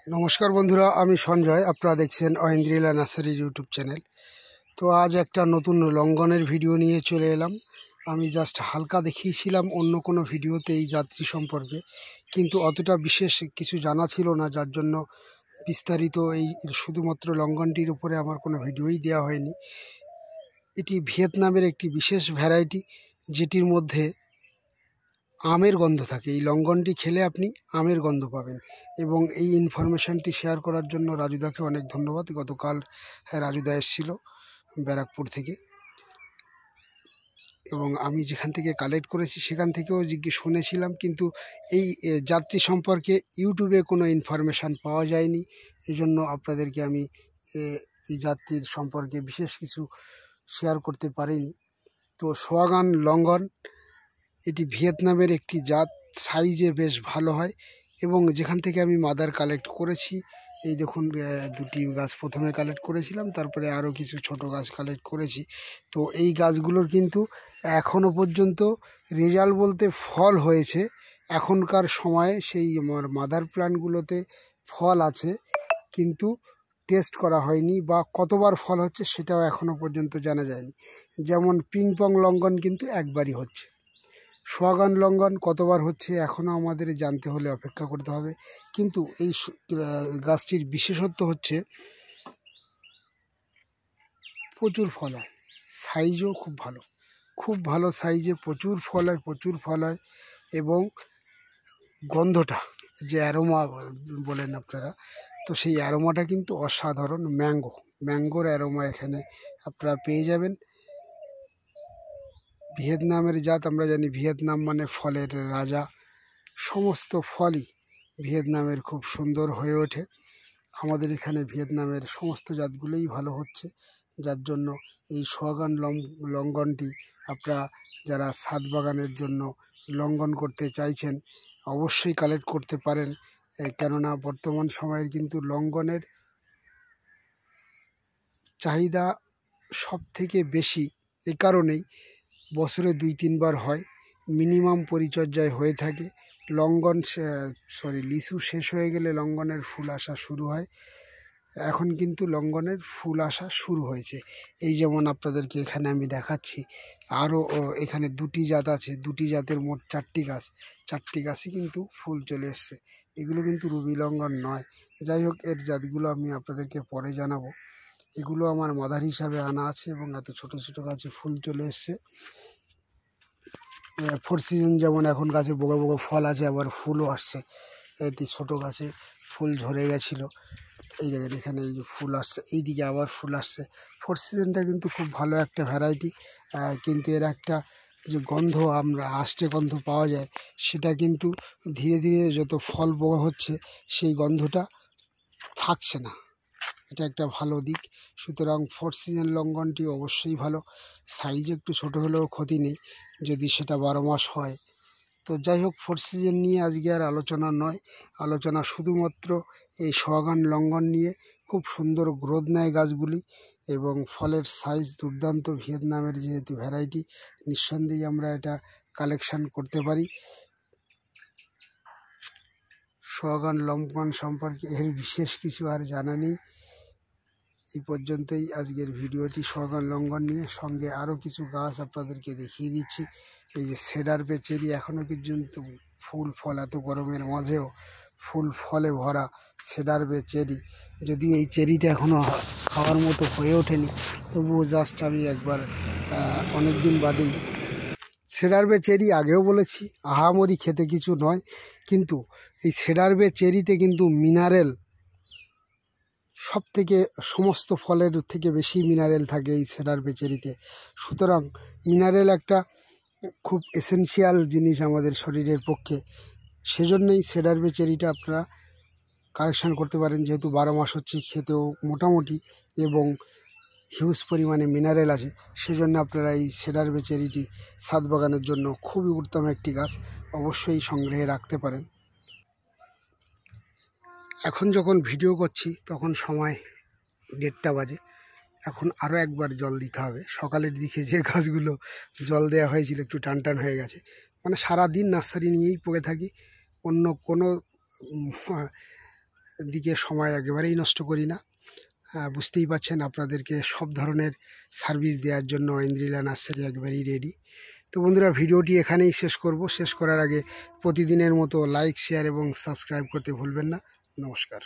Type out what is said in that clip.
নমস্কার বন্ধুরা, আমি সঞ্জয়। আপনারা দেখছেন অয়েন্দ্রিলা নার্সারির ইউটিউব চ্যানেল। তো আজ একটা নতুন লঙ্ঘনের ভিডিও নিয়ে চলে এলাম। আমি জাস্ট হালকা দেখিয়েছিলাম অন্য কোনো ভিডিওতে এই যাত্রী সম্পর্কে, কিন্তু অতটা বিশেষ কিছু জানা ছিল না, যার জন্য বিস্তারিত এই শুধুমাত্র লঙ্ঘনটির উপরে আমার কোনো ভিডিওই দেওয়া হয়নি। এটি ভিয়েতনামের একটি বিশেষ ভ্যারাইটি, যেটির মধ্যে আমের গন্ধ থাকে। এই লঙ্ঘনটি খেলে আপনি আমের গন্ধ পাবেন, এবং এই ইনফরমেশানটি শেয়ার করার জন্য রাজুদাকে অনেক ধন্যবাদ। গতকাল রাজুদা এসেছিল ব্যারাকপুর থেকে, এবং আমি যেখান থেকে কালেক্ট করেছি সেখান থেকেও শুনেছিলাম, কিন্তু এই যাত্রী সম্পর্কে ইউটিউবে কোনো ইনফরমেশান পাওয়া যায়নি। এই জন্য আপনাদেরকে আমি এই যাত্রীর সম্পর্কে বিশেষ কিছু শেয়ার করতে পারিনি। তো সোয়াগান লঙ্ঘন এটি ভিয়েতনামের একটি জাত, সাইজে বেশ ভালো হয়, এবং যেখান থেকে আমি মাদার কালেক্ট করেছি, এই দেখুন দুটি গাছ প্রথমে কালেক্ট করেছিলাম, তারপরে আরও কিছু ছোট গাছ কালেক্ট করেছি। তো এই গাছগুলোর কিন্তু এখনও পর্যন্ত রেজাল্ট বলতে ফল হয়েছে। এখনকার সময়ে সেই মাদার প্ল্যান্টগুলোতে ফল আছে, কিন্তু টেস্ট করা হয়নি, বা কতবার ফল হচ্ছে সেটাও এখনও পর্যন্ত জানা যায়নি। যেমন পিংপং লঙ্ঘন কিন্তু একবারই হচ্ছে। সোয়াগান লঙ্ঘন কতবার হচ্ছে এখনও আমাদের জানতে হলে অপেক্ষা করতে হবে। কিন্তু এই গাছটির বিশেষত্ব হচ্ছে প্রচুর ফল হয়, সাইজও খুব ভালো সাইজে প্রচুর ফল হয়, এবং গন্ধটা, যে অ্যারোমা বলেন আপনারা, তো সেই অ্যারোমাটা কিন্তু অসাধারণ। ম্যাঙ্গোর অ্যারোমা এখানে আপনারা পেয়ে যাবেন। ভিয়েতনামের জাত, আমরা জানি ভিয়েতনাম মানে ফলের রাজা। সমস্ত ফলই ভিয়েতনামের খুব সুন্দর হয়ে ওঠে। আমাদের এখানে ভিয়েতনামের সমস্ত জাতগুলোই ভালো হচ্ছে, যার জন্য এই সোয়াগান লঙ্ঘনটি আপনারা যারা ছাদ বাগানের জন্য লঙ্ঘন করতে চাইছেন অবশ্যই কালেক্ট করতে পারেন। কেননা বর্তমান সময়ের কিন্তু লঙ্ঘনের চাহিদা সব থেকে বেশি। এ কারণেই বছরে 2-3 বার হয়, মিনিমাম পরিচর্যায় হয়ে থাকে। লিচু শেষ হয়ে গেলে লঙ্ঘনের ফুল আসা শুরু হয়। এখন কিন্তু লঙ্ঘনের ফুল আসা শুরু হয়েছে। এই যেমন আপনাদেরকে এখানে আমি দেখাচ্ছি, আরও এখানে দুটি জাত আছে, দুটি জাতের মোট 4টি গাছ, 4টি গাছই কিন্তু ফুল চলে এসছে। এগুলো কিন্তু রুবি লঙ্ঘন নয়। যাই হোক, এর জাতগুলো আমি আপনাদেরকে পরে জানাবো। এগুলো আমার মাদার হিসাবে আনা আছে, এবং এত ছোট ছোট গাছে ফুল চলে এসছে। 4 সিজন, যেমন এখন গাছে বগো বগো ফল আছে, আবার ফুলও আসছে। এটি ছোট গাছে ফুল ঝরে গেছিলো, এই দেখেন এখানে এই যে ফুল আসছে, এই দিকে আবার ফুল আসছে। 4 সিজনটা কিন্তু খুব ভালো একটা ভ্যারাইটি, কিন্তু এর একটা যে গন্ধ, আমরা আষ্টে গন্ধ পাওয়া যায়, সেটা কিন্তু ধীরে ধীরে যত ফল বড় হচ্ছে সেই গন্ধটা থাকছে না। এটা একটা ভালো দিক। সুতরাং 4 সিজন লঙ্ঘনটি অবশ্যই ভালো। সাইজ একটু ছোট হলেও ক্ষতি নেই যদি সেটা 12 মাস হয়। তো যাই হোক, 4 সিজন নিয়ে আজকে আর আলোচনা নয়, আলোচনা শুধুমাত্র এই সোয়াগান লঙ্ঘন নিয়ে। খুব সুন্দর গ্রোথ নেয় গাছগুলি, এবং ফলের সাইজ দুর্দান্ত। ভিয়েতনামের যেহেতু ভ্যারাইটি, নিঃসন্দেহে আমরা এটা কালেকশান করতে পারি। সোয়াগান লঙ্ঘন সম্পর্কে এর বিশেষ কিছু আর জানা নেই। এই পর্যন্তই আজকের ভিডিওটি সোয়াগান লঙ্ঘন নিয়ে। সঙ্গে আরও কিছু গাছ আপনাদেরকে দেখিয়ে দিচ্ছি। এই যে সেডার চেরি, এখনও কিন্তু ফল, এত গরমের মাঝেও ফুল ফলে ভরা সেডার চেরি। যদিও এই চেরিটা এখনও খাওয়ার মতো হয়ে ওঠেনি, তবুও জাস্ট আমি একবার অনেক দিন বাদেই সেডার চেরি, আগেও বলেছি আহামরি খেতে কিছু নয়, কিন্তু এই সেডার চেরিতে কিন্তু মিনারেল সমস্ত ফলের থেকে বেশি মিনারেল থাকে এই সেডার চেরিতে। সুতরাং মিনারেল একটা খুব এসেনশিয়াল জিনিস আমাদের শরীরের পক্ষে। সেজন্যই সেডার চেরিটা আপনারা কালেকশান করতে পারেন, যেহেতু 12 মাস হচ্ছে, খেতেও মোটামুটি, এবং হিউজ পরিমাণে মিনারেল আছে। সেজন্য আপনারা এই সেডার চেরিটি ছাদ বাগানের জন্য খুবই উত্তম একটি গাছ, অবশ্যই সংগ্রহে রাখতে পারেন। এখন যখন ভিডিও করছি তখন সময় 1:30 বাজে। এখন আরও একবার জল দিতে হবে। সকালের দিকে যে গাছগুলো জল দেওয়া হয়েছিল একটু টান হয়ে গেছে। মানে সারাদিন নার্সারি নিয়েই পড়ে থাকি, অন্য কোনো দিকে সময় একেবারেই নষ্ট করি না। বুঝতেই পারছেন, আপনাদেরকে সব ধরনের সার্ভিস দেওয়ার জন্য ঐন্দ্রিলা নার্সারি একেবারেই রেডি। তো বন্ধুরা, ভিডিওটি এখানেই শেষ করব। শেষ করার আগে প্রতিদিনের মতো লাইক, শেয়ার এবং সাবস্ক্রাইব করতে ভুলবেন না। নমস্কার।